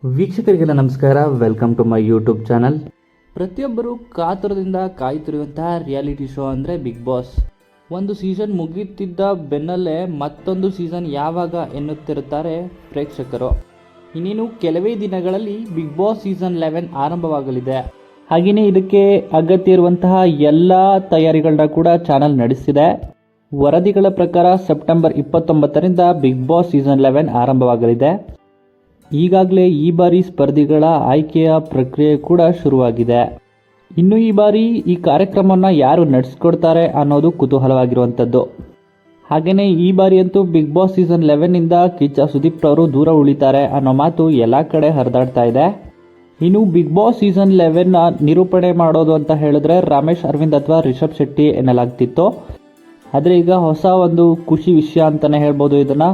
ವೀಕ್ಷಕರಿಗೆಲ್ಲ ನಮಸ್ಕಾರ. Welcome to my YouTube channel. ಪ್ರತಿಯೊಬ್ಬರು ಕಾತುರದಿಂದ ಕಾಯುತ್ತಿರುವಂತಹ ರಿಯಾಲಿಟಿ ಶೋ ಅಂದರೆ ಬಿಗ್ ಬಾಸ್. ಒಂದು ಸೀಸನ್ ಮುಗಿಯುತ್ತಿದ್ದ ಬೆನ್ನಲ್ಲೇ ಮತ್ತೊಂದು ಸೀಸನ್ ಯಾವಾಗ ಎನ್ನುತ್ತಿರುತ್ತಾರೆ ಪ್ರೇಕ್ಷಕರು. ಇನ್ನೇನು ಕೆಲವೇ ದಿನಗಳಲ್ಲಿ ಬಿಗ್ ಬಾಸ್ ಸೀಸನ್ 11 ಆರಂಭವಾಗಲಿದೆ. ಹಾಗೆಯೇ ಇದಕ್ಕೆ ಅಗತ್ಯ ಇರುವಂತಹ ಎಲ್ಲ ತಯಾರಿಗಳನ್ನ ಕೂಡ ಚಾನಲ್ ನಡೆಸಿದೆ. ವರದಿಗಳ ಪ್ರಕಾರ ಸೆಪ್ಟೆಂಬರ್ 29ರಿಂದ ಬಿಗ್ ಬಾಸ್ ಸೀಸನ್ 11 ಆರಂಭವಾಗಲಿದೆ. ಈಗಾಗಲೇ ಈ ಬಾರಿ ಸ್ಪರ್ಧಿಗಳ ಆಯ್ಕೆಯ ಪ್ರಕ್ರಿಯೆ ಕೂಡ ಶುರುವಾಗಿದೆ. ಇನ್ನು ಈ ಬಾರಿ ಈ ಕಾರ್ಯಕ್ರಮವನ್ನು ಯಾರು ನಡೆಸ್ಕೊಡ್ತಾರೆ ಅನ್ನೋದು ಕುತೂಹಲವಾಗಿರುವಂಥದ್ದು. ಹಾಗೆಯೇ ಈ ಬಾರಿ ಅಂತೂ ಬಿಗ್ ಬಾಸ್ ಸೀಸನ್ 11ನಿಂದ ಕಿಚ್ಚ ಸುದೀಪ್ ಅವರು ದೂರ ಉಳಿತಾರೆ ಅನ್ನೋ ಮಾತು ಎಲ್ಲ ಕಡೆ ಹರಿದಾಡ್ತಾ ಇದೆ. ಇನ್ನು ಬಿಗ್ ಬಾಸ್ ಸೀಸನ್ 11ನ ನಿರೂಪಣೆ ಮಾಡೋದು ಅಂತ ಹೇಳಿದ್ರೆ ರಮೇಶ್ ಅರವಿಂದ್ ಅಥವಾ ರಿಷಬ್ ಶೆಟ್ಟಿ ಎನ್ನಲಾಗ್ತಿತ್ತು. ಆದರೆ ಈಗ ಹೊಸ ಒಂದು ಖುಷಿ ವಿಷಯ ಅಂತಲೇ ಹೇಳ್ಬೋದು ಇದನ್ನು.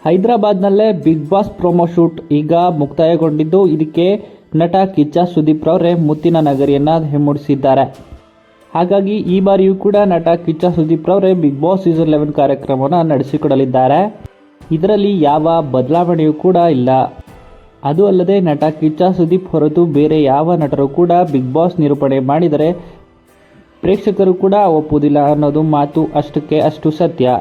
ಹೈದರಾಬಾದ್ನಲ್ಲೇ ಬಿಗ್ ಬಾಸ್ ಪ್ರೊಮೋ ಶೂಟ್ ಈಗ ಮುಕ್ತಾಯಗೊಂಡಿದ್ದು, ಇದಕ್ಕೆ ನಟ ಕಿಚ್ಚ ಸುದೀಪ್ ರವರೇ ಮುತ್ತಿನ ನಗರಿಯನ್ನು ಹೆಮ್ಮುಡಿಸಿದ್ದಾರೆ. ಹಾಗಾಗಿ ಈ ಬಾರಿಯೂ ಕೂಡ ನಟ ಕಿಚ್ಚ ಸುದೀಪ್ ರವರೇ ಬಿಗ್ ಬಾಸ್ ಸೀಸನ್ 11 ಕಾರ್ಯಕ್ರಮವನ್ನು ನಡೆಸಿಕೊಡಲಿದ್ದಾರೆ. ಇದರಲ್ಲಿ ಯಾವ ಬದಲಾವಣೆಯೂ ಕೂಡ ಇಲ್ಲ. ಅದು ಅಲ್ಲದೆ ನಟ ಕಿಚ್ಚ ಸುದೀಪ್ ಹೊರತು ಬೇರೆ ಯಾವ ನಟರು ಕೂಡ ಬಿಗ್ ಬಾಸ್ ನಿರೂಪಣೆ ಮಾಡಿದರೆ ಪ್ರೇಕ್ಷಕರು ಕೂಡ ಒಪ್ಪುವುದಿಲ್ಲ ಅನ್ನೋದು ಮಾತು ಅಷ್ಟಕ್ಕೆ ಅಷ್ಟು ಸತ್ಯ.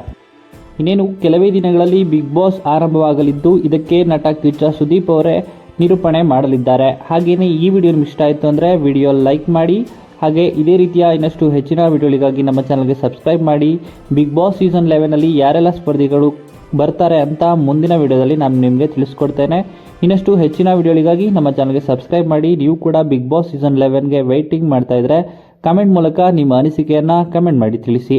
ಇನ್ನೇನು ಕೆಲವೇ ದಿನಗಳಲ್ಲಿ ಬಿಗ್ ಬಾಸ್ ಆರಂಭವಾಗಲಿದ್ದು, ಇದಕ್ಕೆ ನಟ ಕಿಚ್ಚ ಸುದೀಪ್ ಅವರೇ ನಿರೂಪಣೆ ಮಾಡಲಿದ್ದಾರೆ. ಹಾಗೆಯೇ ಈ ವಿಡಿಯೋ ನಿಮಗೆ ಇಷ್ಟ ಆಯಿತು ಅಂದರೆ ವಿಡಿಯೋ ಲೈಕ್ ಮಾಡಿ. ಹಾಗೆ ಇದೇ ರೀತಿಯ ಇನ್ನಷ್ಟು ಹೆಚ್ಚಿನ ವಿಡಿಯೋಗಳಿಗಾಗಿ ನಮ್ಮ ಚಾನಲ್ಗೆ ಸಬ್ಸ್ಕ್ರೈಬ್ ಮಾಡಿ. ಬಿಗ್ ಬಾಸ್ ಸೀಸನ್ 11ನಲ್ಲಿ ಯಾರೆಲ್ಲ ಸ್ಪರ್ಧಿಗಳು ಬರ್ತಾರೆ ಅಂತ ಮುಂದಿನ ವಿಡಿಯೋದಲ್ಲಿ ನಾನು ನಿಮಗೆ ತಿಳಿಸ್ಕೊಡ್ತೇನೆ. ಇನ್ನಷ್ಟು ಹೆಚ್ಚಿನ ವಿಡಿಯೋಗಳಿಗಾಗಿ ನಮ್ಮ ಚಾನಲ್ಗೆ ಸಬ್ಸ್ಕ್ರೈಬ್ ಮಾಡಿ. ನೀವು ಕೂಡ ಬಿಗ್ ಬಾಸ್ ಸೀಸನ್ 11ಗೆ ವೆಯ್ಟಿಂಗ್ ಮಾಡ್ತಾ ಇದ್ದರೆ ಕಮೆಂಟ್ ಮೂಲಕ ನಿಮ್ಮ ಅನಿಸಿಕೆಯನ್ನು ಕಮೆಂಟ್ ಮಾಡಿ ತಿಳಿಸಿ.